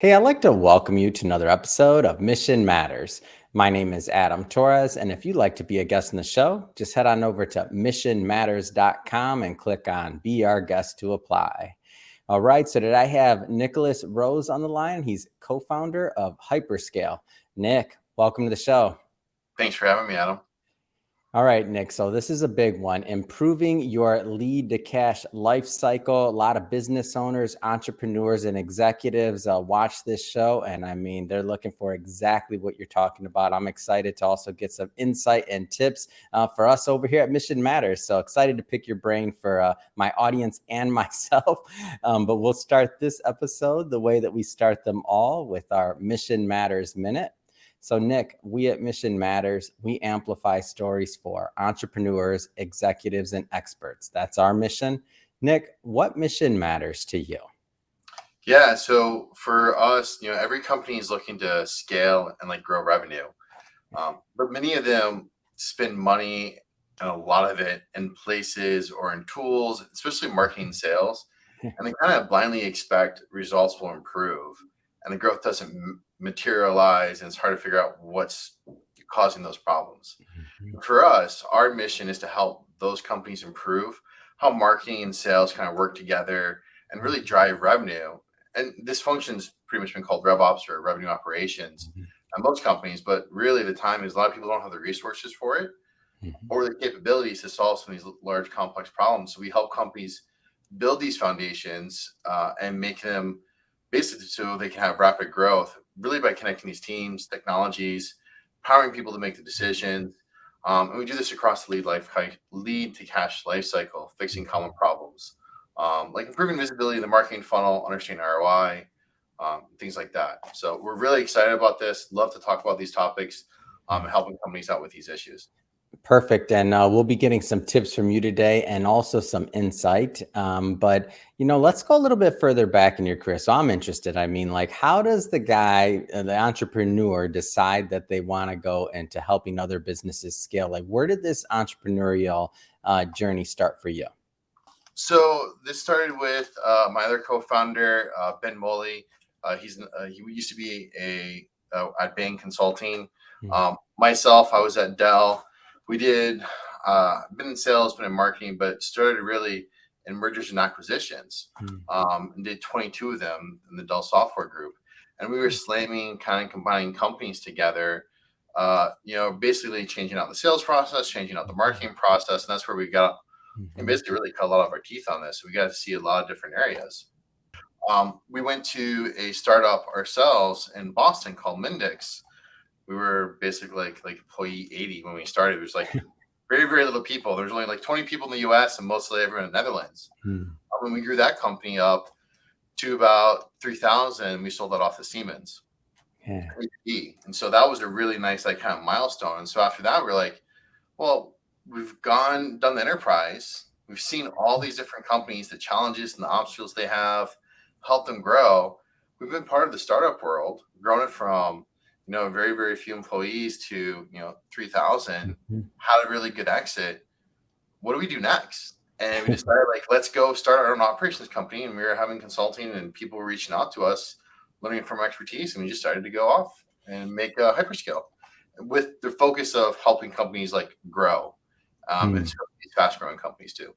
Hey, I'd like to welcome you to another episode of Mission Matters. My name is Adam Torres, and if you'd like to be a guest in the show, just head on over to missionmatters.com and click on Be Our Guest to apply. All right, so today I have Nicholas Rose on the line. He's co founder of Hyperscayle. Nick, welcome to the show. Thanks for having me, Adam. All right, Nick. So this is a big one. Improving your lead to cash life cycle. A lot of business owners, entrepreneurs, and executives watch this show. And I mean, they're looking for exactly what you're talking about. I'm excited to also get some insight and tips for us over here at Mission Matters. So excited to pick your brain for my audience and myself. But we'll start this episode the way that we start them all with our Mission Matters Minute. So, Nick, we at Mission Matters, we amplify stories for entrepreneurs, executives, and experts. That's our mission. Nick, what mission matters to you? Yeah, so for us, every company is looking to scale and grow revenue, but many of them spend money and a lot of it in places or in tools, especially marketing and sales, and they kind of blindly expect results will improve, and the growth doesn't materialize, and it's hard to figure out what's causing those problems. For us, our mission is to help those companies improve how marketing and sales kind of work together and really drive revenue. And this function's pretty much been called RevOps or revenue operations at most companies, but really the time is a lot of people don't have the resources for it or the capabilities to solve some of these large complex problems. So we help companies build these foundations and make them basically so they can have rapid growth, really by connecting these teams, technologies, empowering people to make the decisions. And we do this across the lead to cash life cycle, fixing common problems, like improving visibility in the marketing funnel, understanding ROI, things like that. So we're really excited about this. Love to talk about these topics and helping companies out with these issues. Perfect. And we'll be getting some tips from you today and also some insight. But, let's go a little bit further back in your career. So I'm interested. I mean, like, how does the guy, the entrepreneur, decide that they want to go into helping other businesses scale? Like, where did this entrepreneurial journey start for you? So this started with my other co-founder, Ben Moley. He used to be at Bain Consulting. Myself, I was at Dell. We did been in sales, been in marketing, but started really in mergers and acquisitions. And did 22 of them in the Dell software group. And we were slamming, kind of combining companies together, basically changing out the sales process, changing out the marketing process. And that's where we got and basically really cut a lot of our teeth on this. We got to see a lot of different areas. We went to a startup ourselves in Boston called Mendix. We were basically like employee 80 when we started. It was like very, very little people. There's only like 20 people in the US and mostly everyone in the Netherlands. When we grew that company up to about 3,000, we sold that off to Siemens. Yeah. And so that was a really nice kind of milestone. And so after that, we're like, well, we've done the enterprise. We've seen all these different companies, the challenges and the obstacles they have, help them grow. We've been part of the startup world, grown it from very, very few employees to 3,000. Had a really good exit. What do we do next? And we decided let's go start our own operations company. And we were having consulting and people were reaching out to us, learning from our expertise, and we just started to go off and make a Hyperscayle with the focus of helping companies grow. And these fast-growing companies too.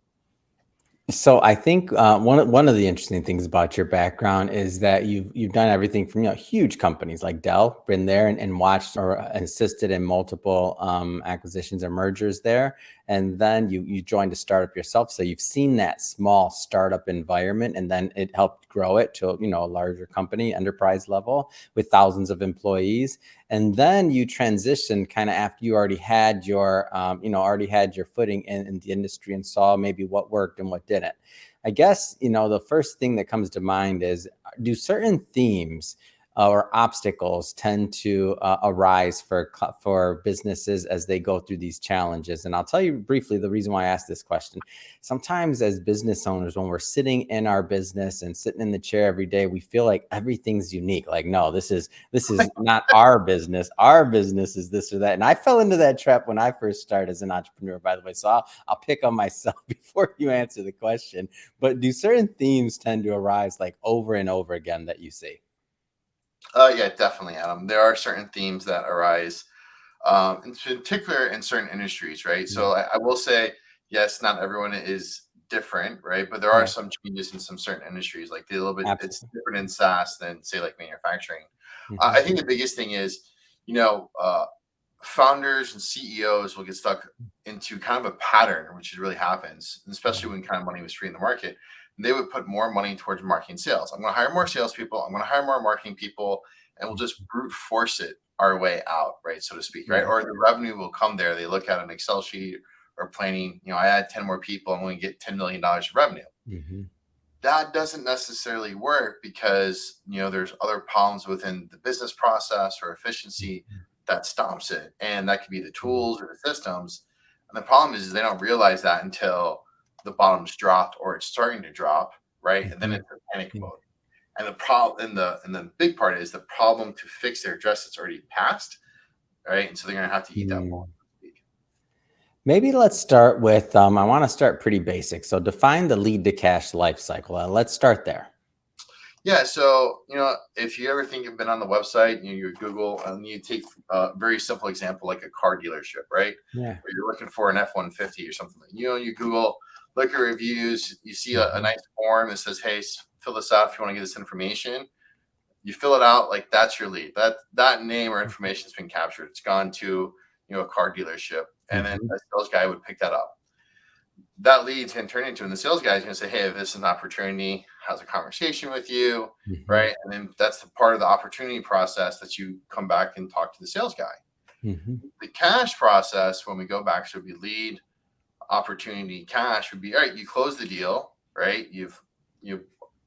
So I think one of the interesting things about your background is that you've done everything from huge companies like Dell, been there and watched or assisted in multiple acquisitions or mergers there, and then you joined a startup yourself. So you've seen that small startup environment, and then it helped grow it to a larger company, enterprise level with thousands of employees. And then you transitioned kind of after you already had your footing in the industry and saw maybe what worked and what didn't. I guess, the first thing that comes to mind is, do certain themes or obstacles tend to arise for businesses as they go through these challenges? And I'll tell you briefly the reason why I asked this question. Sometimes as business owners, when we're sitting in our business and sitting in the chair every day, we feel like everything's unique. Like, no, this is not our business. Our business is this or that. And I fell into that trap when I first started as an entrepreneur, by the way. So I'll pick on myself before you answer the question. But do certain themes tend to arise over and over again that you see? Yeah, definitely, Adam. There are certain themes that arise, in particular in certain industries, right? Yeah. So I will say, yes, not everyone is different, right? But there are Yeah, some changes in some certain industries, like a little bit. It's absolutely. different in SaaS than say like manufacturing. I Hmm. think the biggest thing is, you know, founders and CEOs will get stuck into kind of a pattern, which really happens, especially when kind of money was free in the market. They would put more money towards marketing sales. I'm going to hire more salespeople. I'm going to hire more marketing people, and we'll just brute force it our way out, right, so to speak, right? Yeah. Or the revenue will come there. They look at an Excel sheet or planning. I add 10 more people, I'm going to get $10 million of revenue. Hmm. That doesn't necessarily work because there's other problems within the business process or efficiency that stops it, and that could be the tools or the systems. And the problem is they don't realize that until the bottom's dropped or it's starting to drop, right? And then Hmm. it's a panic mode. And the problem, and the big part is the problem to fix their address that's already passed, right? And so they're gonna have to eat that more. Hmm. Maybe let's start with, I want to start pretty basic. So define the lead to cash life cycle. Let's start there. Yeah, so if you ever think you've been on the website, you Google, and you take a very simple example like a car dealership, right? Yeah. Where you're looking for an F-150 or something. You Google, look at reviews, you see a Hmm. nice form that says, "Hey, fill this out if you want to get this information." You fill it out, like that's your lead. That name or information has been captured. It's gone to a car dealership, and then Hmm. a sales guy would pick that up. That lead can turn into, and the sales guy is going to say, "Hey, if this is an opportunity, how's a conversation with you?" Hmm. Right. And then that's the part of the opportunity process that you come back and talk to the sales guy. Hmm. The cash process, when we go back, should be lead, opportunity, cash would be, all right, you close the deal, right? You've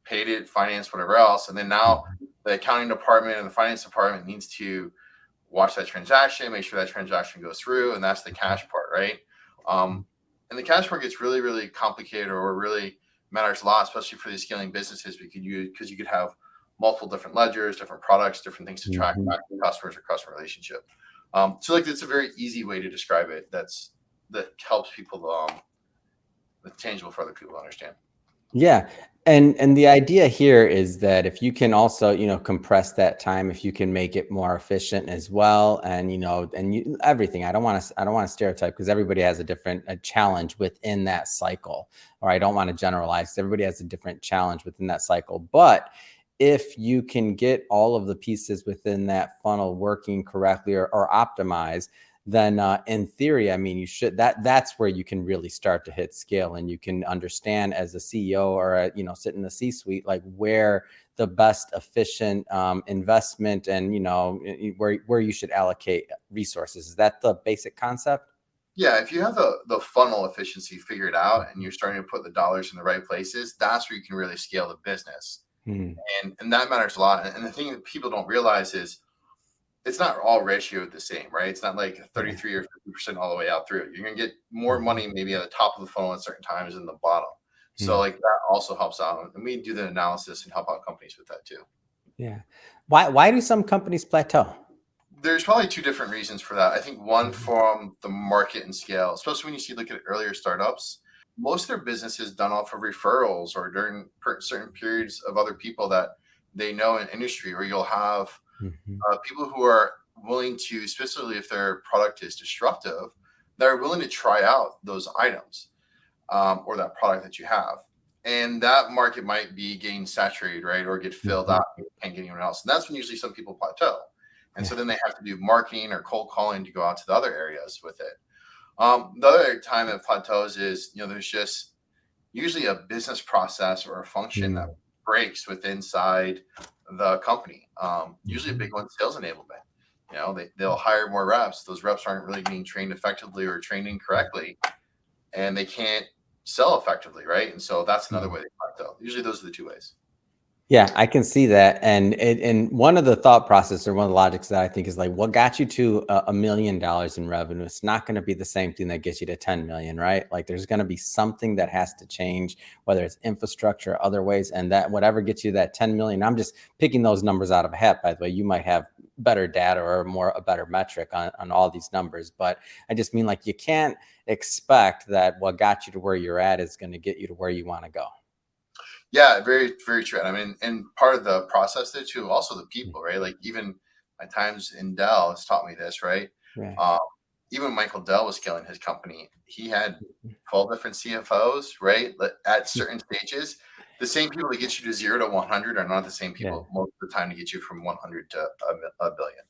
paid it, finance, whatever else. And then now the accounting department and the finance department needs to watch that transaction, make sure that transaction goes through, and that's the cash part, right? Um, and the cash part gets really, really complicated, or really matters a lot, especially for these scaling businesses, because you could have multiple different ledgers, different products, different things to track Hmm. back to customers or customer relationship. So like it's a very easy way to describe it. That helps people, that's tangible for other people to understand. Yeah. And the idea here is that if you can also, compress that time, if you can make it more efficient as well, and everything. I don't want to stereotype, because everybody has a challenge within that cycle, or I don't want to generalize, 'cause everybody has a different challenge within that cycle. But if you can get all of the pieces within that funnel working correctly, or optimized, then in theory, I mean, that's where you can really start to hit scale, and you can understand as a CEO, or sit in the C-suite, like where the best efficient investment, and where you should allocate resources. Is that the basic concept? Yeah, if you have the funnel efficiency figured out and you're starting to put the dollars in the right places, that's where you can really scale the business. Hmm. And that matters a lot. And the thing that people don't realize is it's not all ratioed the same, right? It's not like Yeah. 33 or 50% all the way out through. You're gonna get more Mhm. money maybe at the top of the funnel at certain times than the bottom. So Hmm. like that also helps out. And we do the analysis and help out companies with that too. Yeah. Why do some companies plateau? There's probably two different reasons for that. I think one Mhm. from the market and scale, especially when you look at earlier startups. Most of their business is done off of referrals or during certain periods of other people that they know in industry, or you'll have Mhm. people who are willing to, especially if their product is disruptive, they're willing to try out those items, or that product that you have. And that market might be getting saturated, right? Or get filled Mhm. out and can't get anyone else. And that's when usually some people plateau. And Yeah. so then they have to do marketing or cold calling to go out to the other areas with it. The other time it plateaus is, there's just usually a business process or a function that Mm. breaks within inside the company. Usually a Mhm. big one, sales enablement. They'll hire more reps. Those reps aren't really being trained effectively or trained incorrectly, and they can't sell effectively, right? And so that's another Mm. way they plateau. Usually those are the two ways. Yeah, I can see that. And one of the thought process, or one of the logics that I think is like, what got you to $1 million in revenue? It's not going to be the same thing that gets you to 10 million, right? Like there's going to be something that has to change, whether it's infrastructure or other ways. And that whatever gets you that 10 million, I'm just picking those numbers out of a hat, by the way. You might have better data, or a better metric on all these numbers. But I just mean, like, you can't expect that what got you to where you're at is going to get you to where you want to go. Yeah, very, very true. And I mean, and part of the process there too, also the people, right? Like even my times in Dell has taught me this, right? Right. Um, even when Michael Dell was scaling his company, he had 12 different CFOs, right? At certain stages, the same people that get you to 0 to 100 are not the same Yeah. people most of the time to get you from 100 to a billion.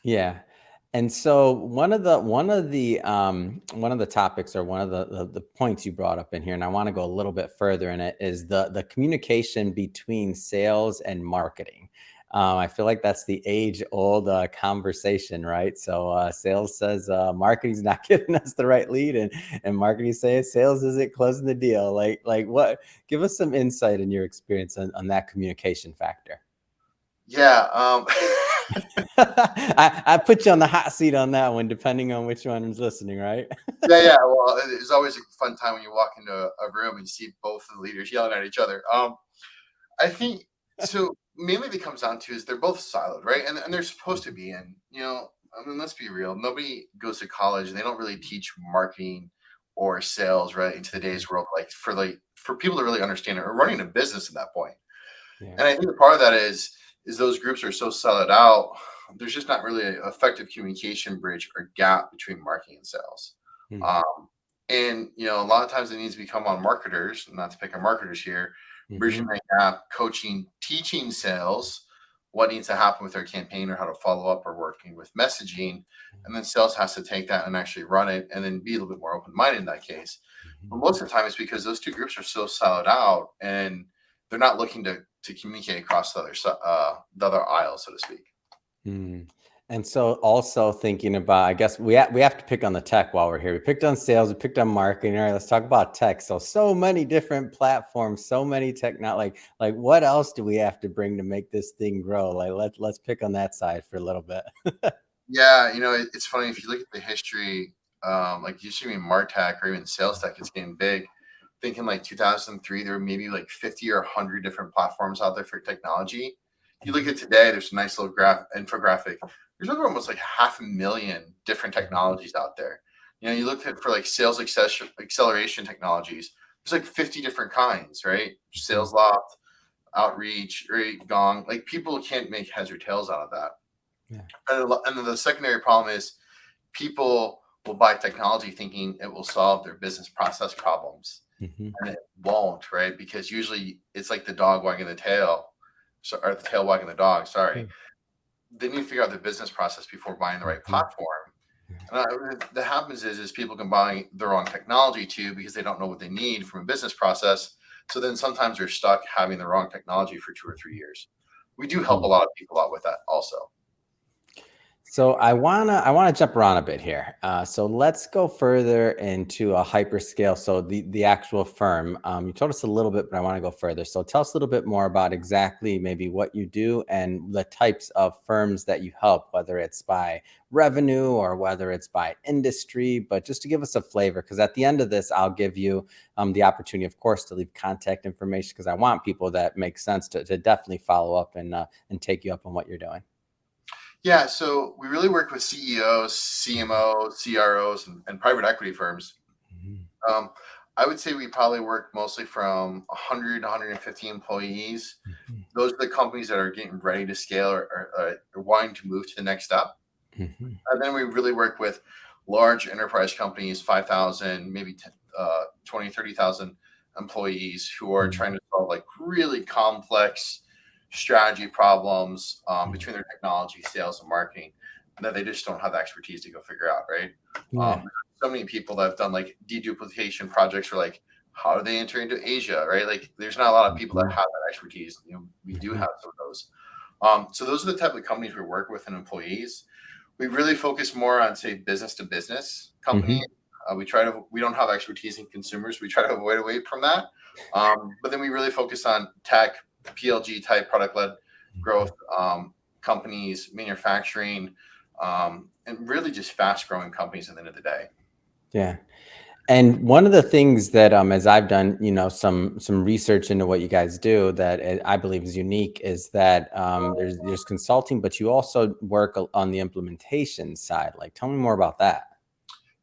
Yeah. And so one of the topics or one of the points you brought up in here, and I want to go a little bit further in it, is the communication between sales and marketing. I feel like that's the age old conversation, right? So sales says marketing's not giving us the right lead, and marketing says sales isn't closing the deal. Like what? Give us some insight in your experience on that communication factor. Yeah. I put you on the hot seat on that one, depending on which one is listening, right? Yeah, yeah. Well, it's always a fun time when you walk into a room and you see both of the leaders yelling at each other. I think so. Mainly, what it comes down to is they're both siloed, right? And they're supposed to be. And I mean, let's be real. Nobody goes to college and they don't really teach marketing or sales, right, into the day's world. Like for people to really understand it or running a business at that point. Yeah. And I think part of that is those groups are so siloed out. There's just not really an effective communication bridge or gap between marketing and sales. Mm, Um, and a lot of times it needs to become on marketers, not to pick on marketers here, bridging mhm, that gap, coaching, teaching sales what needs to happen with their campaign or how to follow up or working with messaging. And then sales has to take that and actually run it and then be a little bit more open minded in that case. But mhm. most of the time it's because those two groups are so siloed out and they're not looking to communicate across the other aisle, so to speak. Mm. And so also thinking about, I guess we have to pick on the tech while we're here. We picked on sales, we picked on marketing. All right, let's talk about tech. So many different platforms, so many like what else do we have to bring to make this thing grow? Like let's pick on that side for a little bit. Yeah, it's funny if you look at the history, like you see me Martech or even sales tech is getting big. Thinking like 2003, there were maybe like 50 or 100 different platforms out there for technology. If you look at today, there's a nice little infographic. There's over almost like 500,000 different technologies out there. You look at for like sales acceleration technologies. There's like 50 different kinds, right? Mhm. Sales loft, outreach, right? Gong. Like people can't make heads or tails out of that. Yeah. And then the secondary problem is people will buy technology thinking it will solve their business process problems, Mhm. and it won't, right? Because usually it's like the dog wagging the tail, so or the tail wagging the dog. Sorry, Sure. they need to figure out the business process before buying the right Mhm. platform. And that happens is people can buy the wrong technology too because they don't know what they need from a business process. So then sometimes they're stuck having the wrong technology for 2 or 3 years. We do help a Mhm. lot of people out with that also. So I wanna jump around a bit here. So let's go further into a hyperscale. So the actual firm. You told us a little bit, but I want to go further. So tell us a little bit more about exactly maybe what you do and the types of firms that you help, whether it's by revenue or whether it's by industry. But just to give us a flavor, because at the end of this, I'll give you the opportunity, of course, to leave contact information because I want people that make sense to definitely follow up and take you up on what you're doing. Yeah, so we really work with CEOs, CMOs, CROs, and private equity firms. Mhm. Um, I would say we probably work mostly from 100 to 150 employees. Mhm. Those are the companies that are getting ready to scale or wanting to move to the next step. Mhm. And then we really work with large enterprise companies, 5,000, maybe 10, 20, 30,000 employees who are Mhm. trying to solve like really complex strategy problems Mhm. between their technology, sales, and marketing that they just don't have the expertise to go figure out, right? Yeah. So many people that have done like deduplication projects for like, how do they enter into Asia, right? Like, there's not a lot of people that Mhm. have that expertise. We do Mhm. have some of those. So those are the type of companies we work with and employees. We really focus more on, say, business to business companies. Mhm. We don't have expertise in consumers. We try to avoid away from that. But then we really focus on tech, PLG type product led growth companies, manufacturing, and really just fast growing companies at the end of the day. Yeah. And one of the things that, as I've done, some research into what you guys do that I believe is unique is that there's consulting, but you also work on the implementation side. Like, tell me more about that.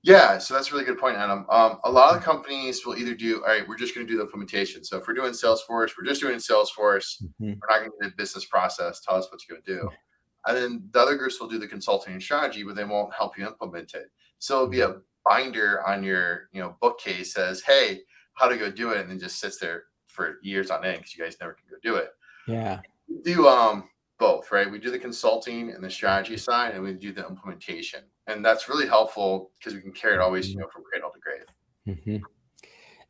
Yeah, so that's a really good point, Adam. A lot of companies will either do, all right, we're just going to do the implementation. So if we're doing Salesforce, we're just doing Salesforce. Mhm. We're not going to do the business process. Tell us what you're going to do. And then the other groups will do the consulting and strategy, but they won't help you implement it. So it'll be Mhm. a binder on your, bookcase says, hey, how to go do it, and then just sits there for years on end because you guys never can go do it. Yeah. We do both, right? We do the consulting and the strategy side, and we do the implementation, and that's really helpful because we can carry it always, Mhm. from cradle to grave. Mhm.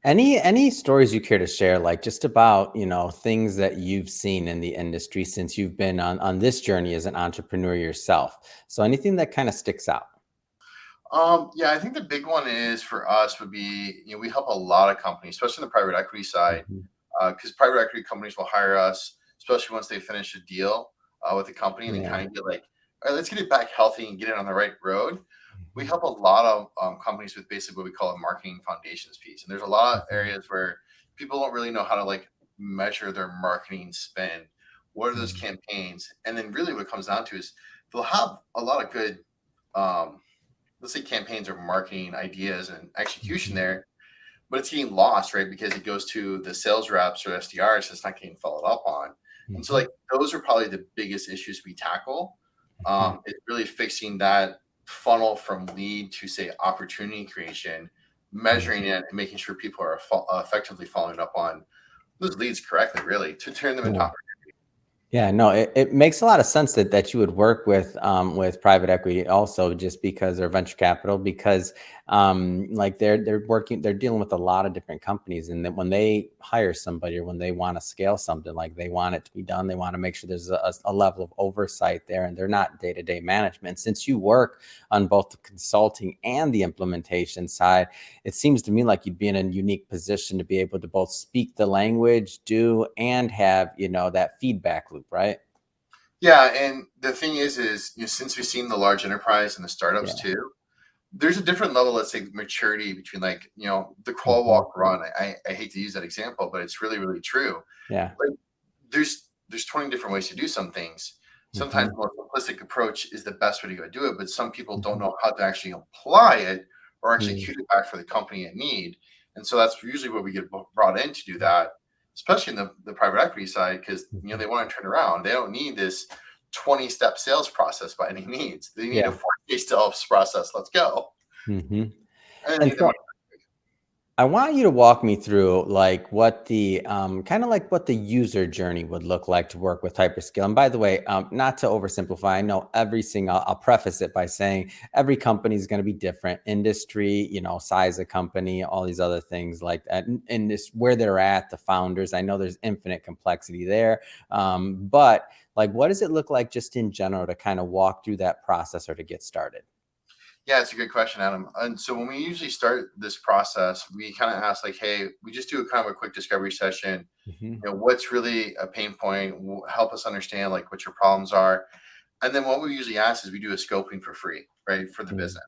Any stories you care to share, like just about, things that you've seen in the industry since you've been on this journey as an entrepreneur yourself? So anything that kind of sticks out? Yeah, I think the big one is for us would be, we help a lot of companies, especially on the private equity side, Mhm. because private equity companies will hire us, especially once they finish a deal with the company, and then Yeah. kind of get like, all right, let's get it back healthy and get it on the right road. We Mhm. help a lot of companies with basically what we call a marketing foundations piece, and there's a lot of Mhm. areas where people don't really know how to like measure their marketing spend. What are those Mhm. campaigns? And then really what it comes down to is they'll have a lot of good um, let's say campaigns or marketing ideas and execution Mhm. there, but it's getting lost, right? Because it goes to the sales reps or SDRs, so it's not getting followed up on. And so, Mhm. like, those are probably the biggest issues we tackle. Mhm. It's really fixing that funnel from lead to say opportunity creation, Mhm. measuring it, and making sure people are effectively following up on those leads correctly, really, to turn them into Yeah. Yeah, no, it makes a lot of sense that you would work with private equity also, just because, or venture capital, because like they're dealing with a lot of different companies, and then when they hire somebody or when they want to scale something, like they want it to be done, they want to make sure there's a level of oversight there, and they're not day-to-day management. Since you work on both the consulting and the implementation side, it seems to me like you'd be in a unique position to be able to both speak the language, do, and have, that feedback loop, right? Yeah, and the thing is, since we've seen the large enterprise and the startups Yeah. too, there's a different level, let's say, maturity between like, the crawl, Mhm. walk, run. I hate to use that example, but it's really, really true. Yeah. Like there's 20 different ways to do some things. Sometimes Mhm. the more simplistic approach is the best way to go do it, but some people don't Mhm. know how to actually apply it or Mm. execute it back for the company in need. And so that's usually where we get brought in to do that, especially in the private equity side, because Mhm. they want to turn around. They don't need this 20-step sales process by any means. They need a Yeah. 4-day sales process. Let's go. Mhm. And they And need the so money. I want you to walk me through like what the kind of like what the user journey would look like to work with Hyperscale. And by the way, not to oversimplify, I know I'll preface it by saying every company is going to be different, industry, size of company, all these other things like that, and this where they're at, the founders. I know there's infinite complexity there, but like, what does it look like just in general to kind of walk through that process or to get started? Yeah, it's a good question, Adam. And so when we usually start this process, we kind of ask like, hey, we just do a kind of a quick discovery session. Hmm. What's really a pain point? Help us understand like what your problems are. And then what we usually ask is we do a scoping for free, right, for the business.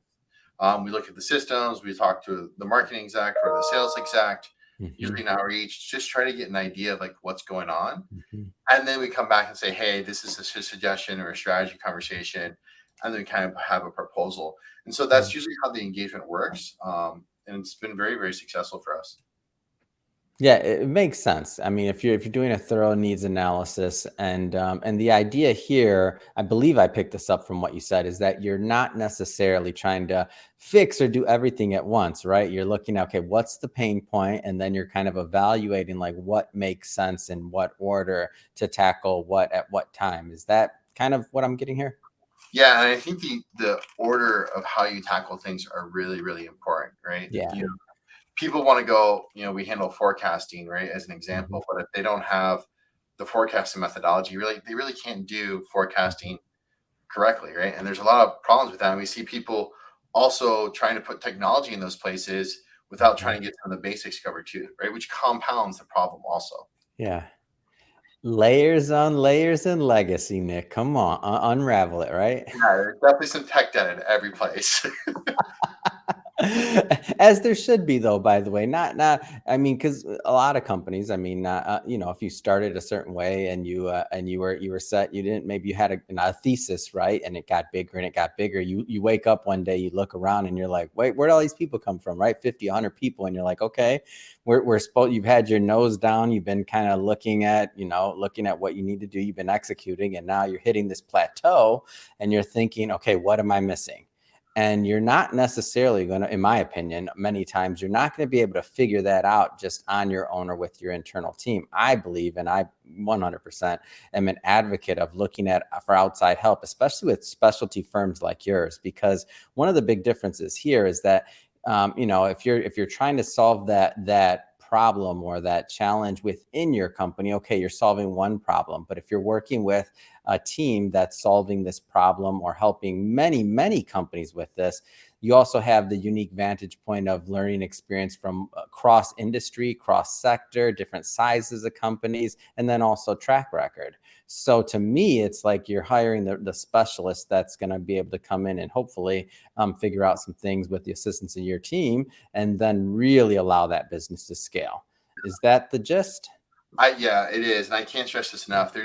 We look at the systems, we talk to the marketing exec or the sales exec, Hmm. usually an outreach, just try to get an idea of like what's going on. Hmm. And then we come back and say, hey, this is a suggestion or a strategy conversation. And then we kind of have a proposal. And so that's usually how the engagement works. And it's been very, very successful for us. Yeah, it makes sense. I mean, if you're doing a thorough needs analysis, and the idea here, I believe I picked this up from what you said, is that you're not necessarily trying to fix or do everything at once, right? You're looking at, okay, what's the pain point, and then you're kind of evaluating like what makes sense in what order to tackle what at what time. Is that kind of what I'm getting here? Yeah, and I think the order of how you tackle things are really, really important, right? Yeah. People want to go, we handle forecasting, right, as an Mhm. example, but if they don't have the forecasting methodology, really, they really can't do Mhm. forecasting correctly, right? And there's a lot of problems with that. And we see people also trying to put technology in those places without Mhm. trying to get some of the basics covered too, right? Which compounds the problem also. Yeah. Layers on layers and legacy, Nick. Come on, unravel it, right? Yeah, there's definitely some tech debt in every place. As there should be, though, by the way, not, I mean, because a lot of companies, I mean, if you started a certain way and you were set, you didn't, maybe you had a thesis, right? And it got bigger and it got bigger. You wake up one day, you look around and you're like, wait, where'd all these people come from, right? 50, 100 people. And you're like, okay, we're supposed, you've had your nose down. You've been kind of looking at what you need to do. You've been executing, and now you're hitting this plateau and you're thinking, okay, what am I missing? And you're not necessarily going to, in my opinion, many times you're not going to be able to figure that out just on your own or with your internal team. I believe, and I 100% am an advocate of looking for outside help, especially with specialty firms like yours, because one of the big differences here is that, if you're trying to solve that problem or that challenge within your company, okay, you're solving one problem. But if you're working with a team that's solving this problem or helping many, many companies with this, you also have the unique vantage point of learning experience from cross industry, cross sector, different sizes of companies, and then also track record. So to me, it's like you're hiring the specialist that's going to be able to come in and hopefully figure out some things with the assistance of your team, and then really allow that business to scale. Is that the gist? Yeah, it is. And I can't stress this enough.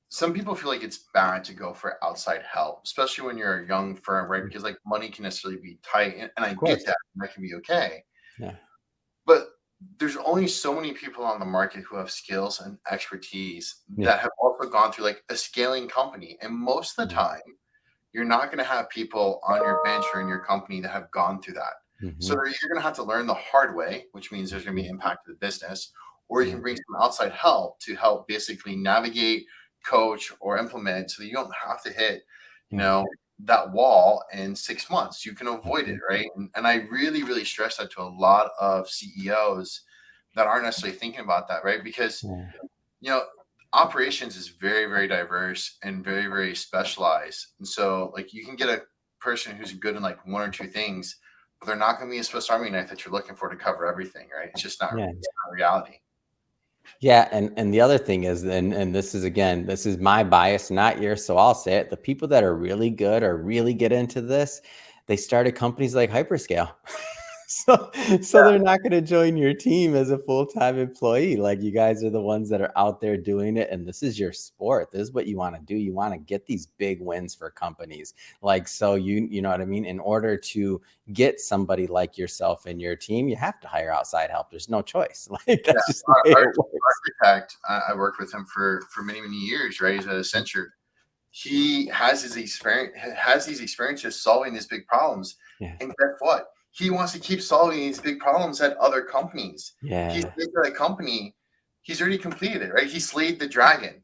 Some people feel like it's bad to go for outside help, especially when you're a young firm, right? Because like money can necessarily be tight. And I get that. And that can be okay. Yeah. But there's only so many people on the market who have skills and expertise that have also gone through like a scaling company. And most of the time, you're not going to have people on your bench or in your company that have gone through that. So you're going to have to learn the hard way, which means there's going to be impact to the business, or you can bring some outside help to help basically navigate, coach, or implement so that you don't have to hit, that wall in 6 months. You can avoid it, right? And I really, really stress that to a lot of CEOs that aren't necessarily thinking about that, right? Because, operations is very, very diverse and very, very specialized. And so like you can get a person who's good in like one or two things, but they're not going to be a Swiss Army knife that you're looking for to cover everything, right? It's just not, it's not reality. Yeah, and the other thing is, and this is my bias, not yours, so I'll say it. The people that are really good or really get into this, they started companies like Hyperscayle. So they're not going to join your team as a full-time employee. Like, you guys are the ones that are out there doing it, and this is your sport. This is what you want to do. You want to get these big wins for companies. Like, so you know what I mean? In order to get somebody like yourself in your team, you have to hire outside help. There's no choice. Like, that's just the way it works. Architect, I worked with him for many, many years, right? He's at Accenture. He has these experiences solving these big problems. Yeah. And guess what? He wants to keep solving these big problems at other companies. Yeah. He's at a company, he's already completed it, right? He slayed the dragon.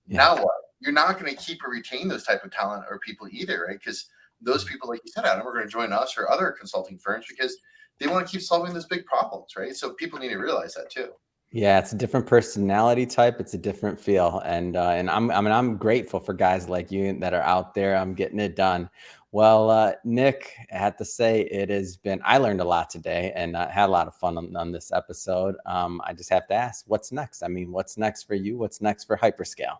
Yeah. Now what? You're not going to keep or retain those type of talent or people either, right? Because those people, like you said, Adam, are going to join us or other consulting firms because they want to keep solving those big problems, right? So people need to realize that too. Yeah, it's a different personality type. It's a different feel, and I'm grateful for guys like you that are out there. I'm getting it done. Well, Nick, I have to say I learned a lot today, and I had a lot of fun on this episode. I just have to ask, what's next? I mean, what's next for you? What's next for Hyperscayle?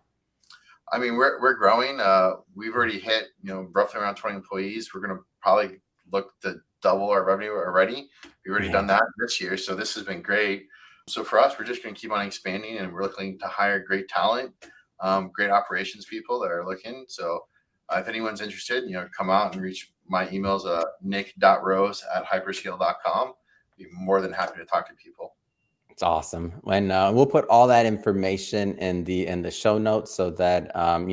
I mean, we're growing. We've already hit, roughly around 20 employees. We're going to probably look to double our revenue already. We've already done that this year, so this has been great. So for us, we're just going to keep on expanding, and we're looking to hire great talent, great operations people that are looking. So if anyone's interested, come out and reach my emails, nick.rose@hyperscayle.com. Be more than happy to talk to people. It's awesome. And we'll put all that information in the show notes so that our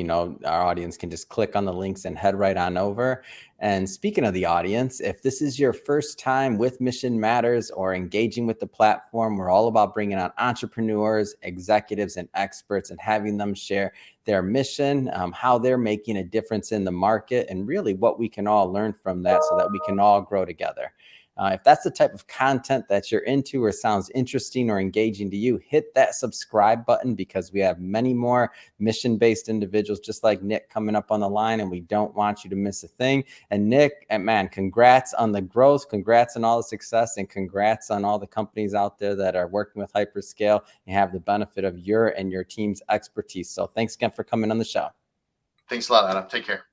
audience can just click on the links and head right on over. And speaking of the audience, if this is your first time with Mission Matters or engaging with the platform, we're all about bringing on entrepreneurs, executives, and experts and having them share their mission, how they're making a difference in the market, and really what we can all learn from that so that we can all grow together. If that's the type of content that you're into or sounds interesting or engaging to you, hit that subscribe button, because we have many more mission-based individuals just like Nick coming up on the line, and we don't want you to miss a thing. And Nick, man, congrats on the growth, congrats on all the success, and congrats on all the companies out there that are working with Hyperscayle and have the benefit of your and your team's expertise. So thanks again for coming on the show. Thanks a lot, Adam. Take care.